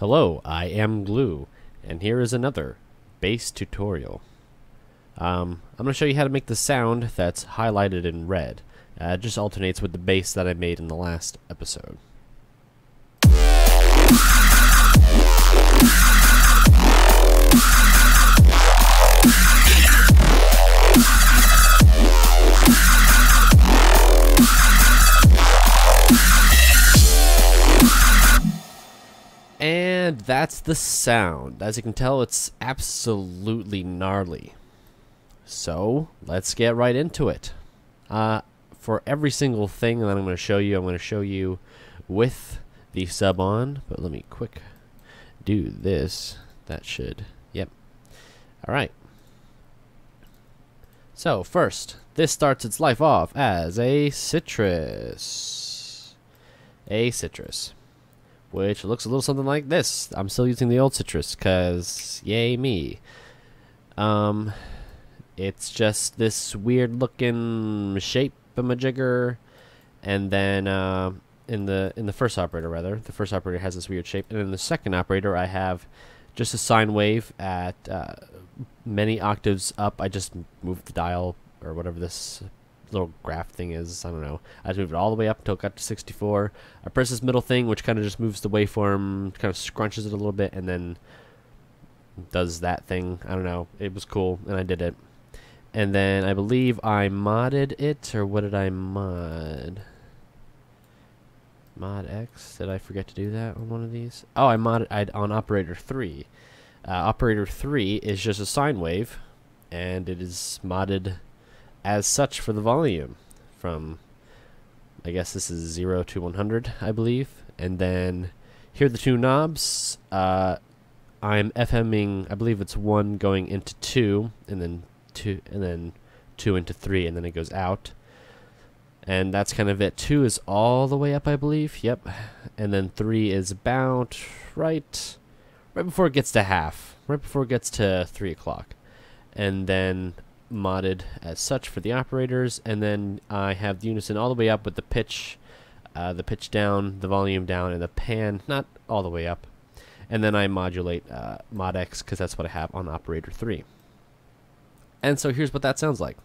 Hello, I am Glue, and here is another bass tutorial. I'm going to show you how to make the sound that's highlighted in red. It just alternates with the bass that I made in the last episode. And that's the sound. As you can tell, it's absolutely gnarly. So, let's get right into it. For every single thing that I'm going to show you with the sub on. But let me quick do this. That should, yep. Alright. So, first, this starts its life off as a citrus. Which looks a little something like this. I'm still using the old citrus, because yay me. It's just this weird looking shape majigger, and then in the first operator, the first operator has this weird shape, and in the second operator I have just a sine wave at many octaves up. I just moved the dial, or whatever this little graph thing is, I don't know. I just moved it all the way up until it got to 64. I press this middle thing, which kind of just moves the waveform, kind of scrunches it a little bit, and then does that thing. I don't know. It was cool, and I did it. And then I believe I modded it, or what did I mod? Mod X? Did I forget to do that on one of these? Oh, I modded on operator 3. Operator 3 is just a sine wave, and it is modded as such for the volume from, I guess this is 0 to 100, I believe. And then here are the two knobs. I'm FMing, I believe it's 1 going into 2, and then 2, and then 2 into 3, and then it goes out. And that's kind of it. 2 is all the way up, I believe. Yep. And then 3 is about right before it gets to half, right before it gets to 3 o'clock. And then modded as such for the operators, and then I have the unison all the way up with the pitch down, the volume down, and the pan not all the way up. And then I modulate mod X, because that's what I have on operator 3. And so here's what that sounds like.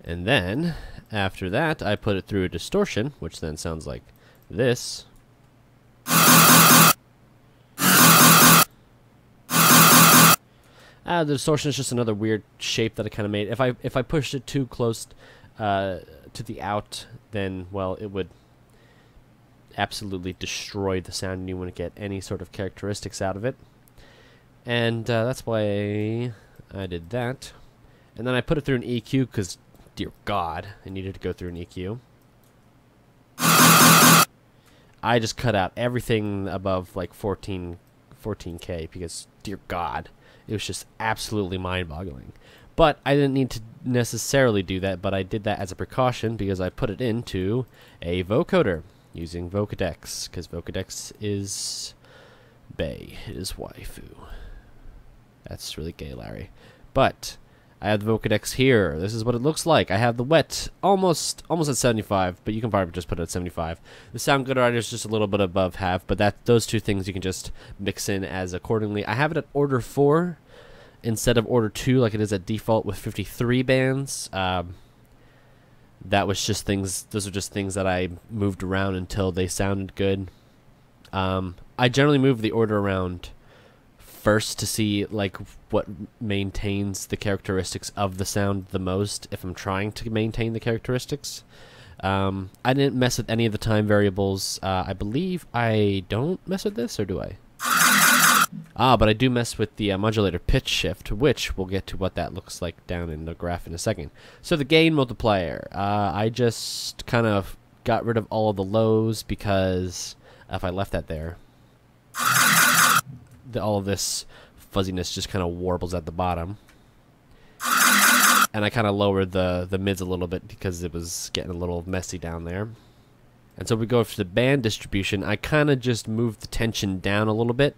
And then after that, I put it through a distortion, which then sounds like this. The distortion is just another weird shape that I kind of made. If I pushed it too close to the out, then, well, it would absolutely destroy the sound, and you wouldn't get any sort of characteristics out of it. And that's why I did that. And then I put it through an EQ, because dear God, I needed to go through an EQ. I just cut out everything above like 14K, because dear God, it was just absolutely mind-boggling. But I didn't need to necessarily do that, but I did that as a precaution, because I put it into a vocoder using Vocodex, because Vocodex is bae, his waifu. That's really gay, Larry. But I have the Vocodex here. This is what it looks like. I have the wet almost at 75, but you can probably just put it at 75. The sound good writer is just a little bit above half, but those two things you can just mix in as accordingly. I have it at order 4 instead of order 2, like it is at default with 53 bands. That was just things. Those are just things that I moved around until they sounded good. I generally move the order around first to see like what maintains the characteristics of the sound the most, if I'm trying to maintain the characteristics. I didn't mess with any of the time variables. I believe I don't mess with this, or do I? But I do mess with the modulator pitch shift, which we'll get to what that looks like down in the graph in a second. So the gain multiplier, I just kind of got rid of all of the lows, because if I left that there, all of this fuzziness just kind of warbles at the bottom. And I kind of lowered the mids a little bit, because it was getting a little messy down there. And so we go for the band distribution. I kind of just moved the tension down a little bit.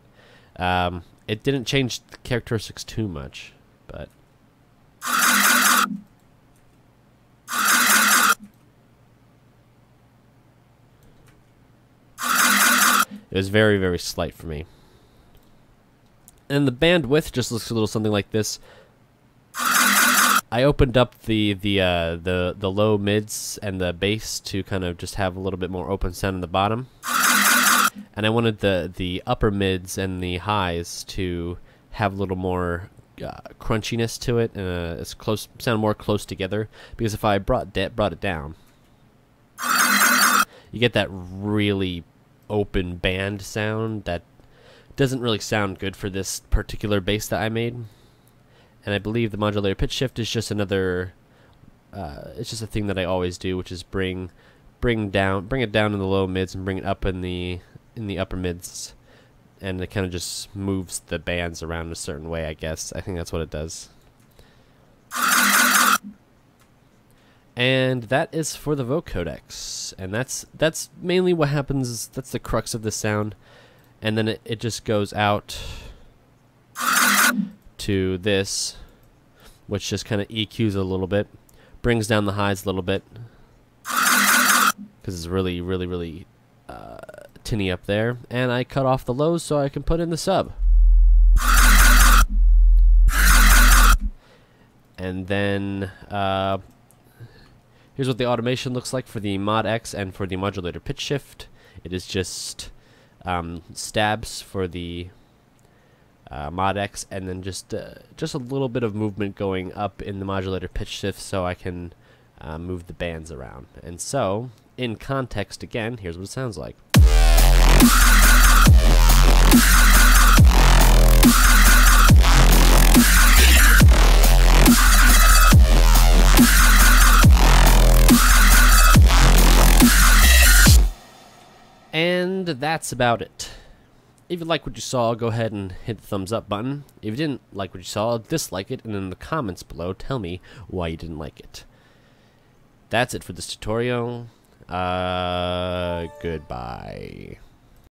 It didn't change the characteristics too much, but it was very, very slight for me. And the bandwidth just looks a little something like this. I opened up the low mids and the bass to kind of just have a little bit more open sound in the bottom, and I wanted the upper mids and the highs to have a little more crunchiness to it, and sound more close together. Because if I brought it down, you get that really open band sound that doesn't really sound good for this particular bass that I made. And I believe the modulator pitch shift is just another. It's just a thing that I always do, which is bring it down in the low mids and bring it up in the upper mids, and it kind of just moves the bands around a certain way. I guess I think that's what it does. And that is for the vocodecs, and that's mainly what happens. That's the crux of the sound, and then it just goes out to this, which just kind of EQs a little bit, brings down the highs a little bit, because it's really, really, really tinny up there, and I cut off the lows so I can put in the sub. And then here's what the automation looks like for the Mod X and for the modulator pitch shift. It is just stabs for the Mod X, and then just a little bit of movement going up in the modulator pitch shift so I can move the bands around. And so, in context again, here's what it sounds like. And that's about it. If you like what you saw, go ahead and hit the thumbs up button. If you didn't like what you saw, dislike it, and in the comments below, tell me why you didn't like it. That's it for this tutorial. Goodbye.